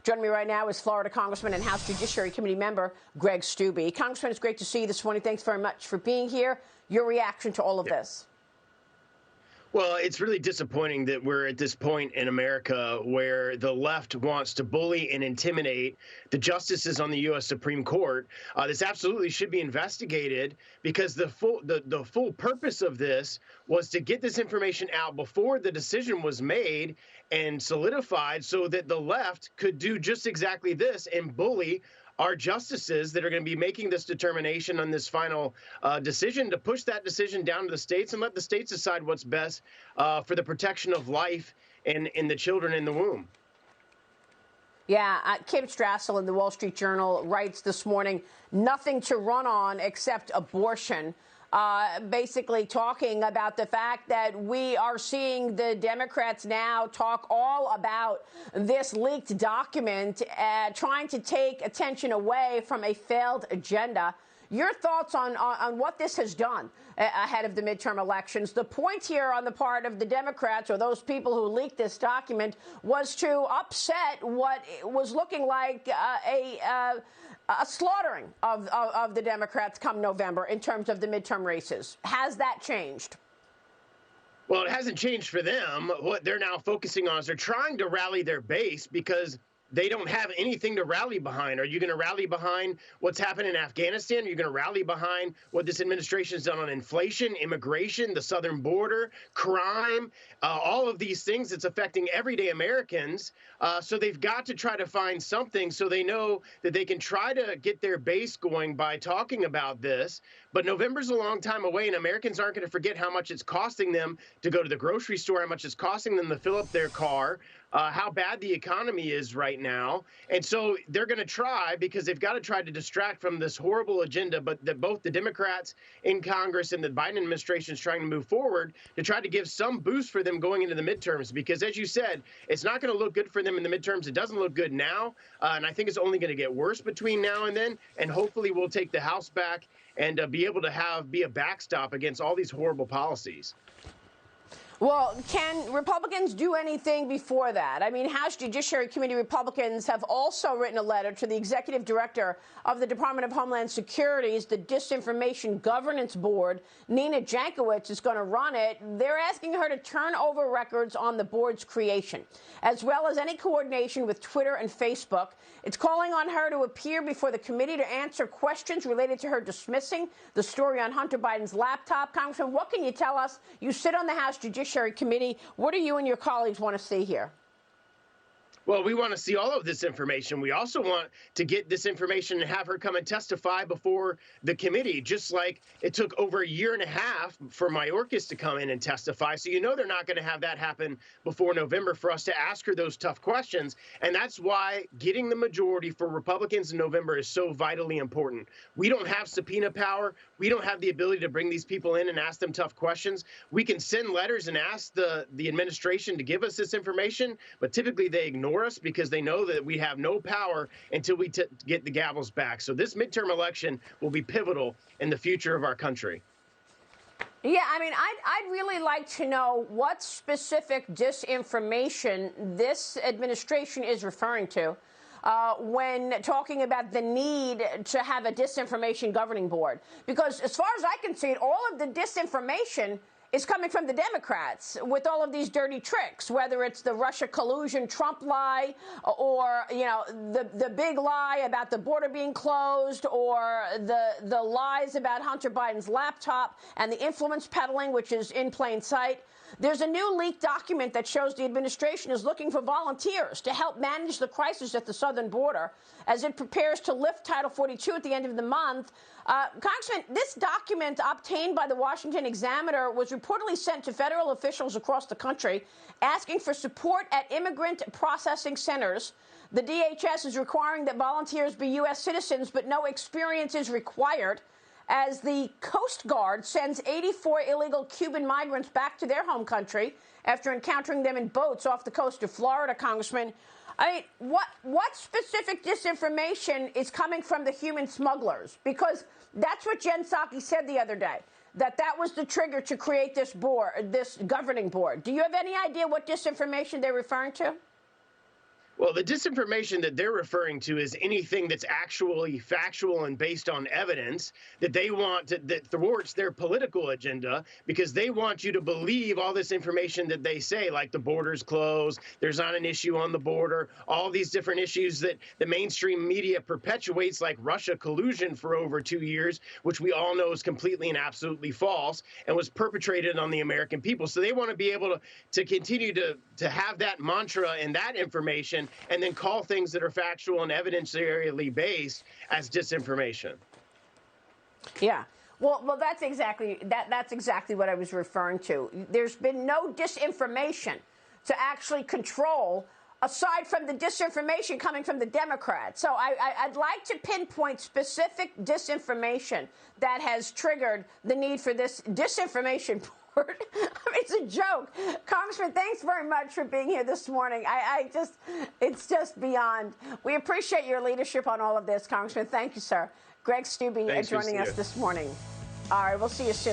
Joining me right now is Florida Congressman and House Judiciary Committee member Greg Steube. Congressman, it's great to see you this morning. Thanks very much for being here. Your reaction to all of this? Well, it's really disappointing that we're at this point in America where the left wants to bully and intimidate the justices on the U.S. Supreme Court. This absolutely should be investigated because the full purpose of this was to get this information out before the decision was made and solidified so that the left could do just exactly this and bully our justices that are going to be making this determination on this final decision, to push that decision down to the states and let the states decide what's best for the protection of life and the children in the womb. Yeah, Kim Strassel in the Wall Street Journal writes this morning, nothing to run on except abortion. Basically talking about the fact that we are seeing the Democrats now talk all about this leaked document, trying to take attention away from a failed agenda. Your thoughts on what this has done ahead of the midterm elections? The point here on the part of the Democrats, or those people who leaked this document, was to upset what was looking like a slaughtering of the Democrats come November in terms of the midterm races. Has that changed? Well, it hasn't changed for them. What they're now focusing on is they're trying to rally their base because they don't have anything to rally behind. Are you going to rally behind what's happened in Afghanistan? Are you going to rally behind what this administration has done on inflation, immigration, the southern border, crime, all of these things that's affecting everyday Americans? So they've got to try to find something so they know that they can try to get their base going by talking about this. But November's a long time away, and Americans aren't going to forget how much it's costing them to go to the grocery store, how much it's costing them to fill up their car, how bad the economy is right now. And so they're going to try, because they've got to try to distract from this horrible agenda, but that both the Democrats in Congress and the Biden administration is trying to move forward to try to give some boost for them going into the midterms. Because as you said, it's not going to look good for them in the midterms. It doesn't look good now. And I think it's only going to get worse between now and then. And hopefully we'll take the House back and be able to be a backstop against all these horrible policies. Well, can Republicans do anything before that? I mean, House Judiciary Committee Republicans have also written a letter to the executive director of the Department of Homeland Security's the Disinformation Governance Board. Nina Jankowicz is going to run it. They're asking her to turn over records on the board's creation, as well as any coordination with Twitter and Facebook. It's calling on her to appear before the committee to answer questions related to her dismissing the story on Hunter Biden's laptop. Congressman, what can you tell us? You sit on the House Judiciary Committee. What do you and your colleagues want to see here? Well, we want to see all of this information. We also want to get this information and have her come and testify before the committee, just like it took over a year and a half for Mayorkas to come in and testify. So you know they're not going to have that happen before November for us to ask her those tough questions. And that's why getting the majority for Republicans in November is so vitally important. We don't have subpoena power. We don't have the ability to bring these people in and ask them tough questions. We can send letters and ask the administration to give us this information, but typically they ignore us because they know that we have no power until we get the gavels back. So this midterm election will be pivotal in the future of our country. Yeah, I mean, I'd really like to know what specific disinformation this administration is referring to when talking about the need to have a disinformation governing board. Because as far as I can see, all of the disinformation is coming from the Democrats with all of these dirty tricks, whether it's the Russia collusion Trump lie or, you know, the big lie about the border being closed, or the lies about Hunter Biden's laptop and the influence peddling, which is in plain sight. There's a new leaked document that shows the administration is looking for volunteers to help manage the crisis at the southern border as it prepares to lift Title 42 at the end of the month. Congressman, this document obtained by the Washington Examiner was reportedly sent to federal officials across the country asking for support at immigrant processing centers. The DHS is requiring that volunteers be U.S. citizens, but no experience is required, as the Coast Guard sends 84 illegal Cuban migrants back to their home country after encountering them in boats off the coast of Florida. Congressman, I mean, what specific disinformation is coming from the human smugglers? Because that's what Jen Psaki said the other day, that was the trigger to create this board, this governing board. Do you have any idea what disinformation they're referring to? Well, the disinformation that they're referring to is anything that's actually factual and based on evidence that they want that thwarts their political agenda, because they want you to believe all this information that they say, like the border's closed, there's not an issue on the border, all these different issues that the mainstream media perpetuates, like Russia collusion for over 2 years, which we all know is completely and absolutely false and was perpetrated on the American people. So they want to be able to continue to have that mantra and that information, and then call things that are factual and evidentially based as disinformation. Yeah. Well, that's exactly what I was referring to. There's been no disinformation to actually control, aside from the disinformation coming from the Democrats. So I'd like to pinpoint specific disinformation that has triggered the need for this disinformation board. I mean, it's a joke. Congressman, thanks very much for being here this morning. It's just beyond. We appreciate your leadership on all of this, Congressman. Thank you, sir. Greg Steube joining us this morning. All right, we'll see you soon.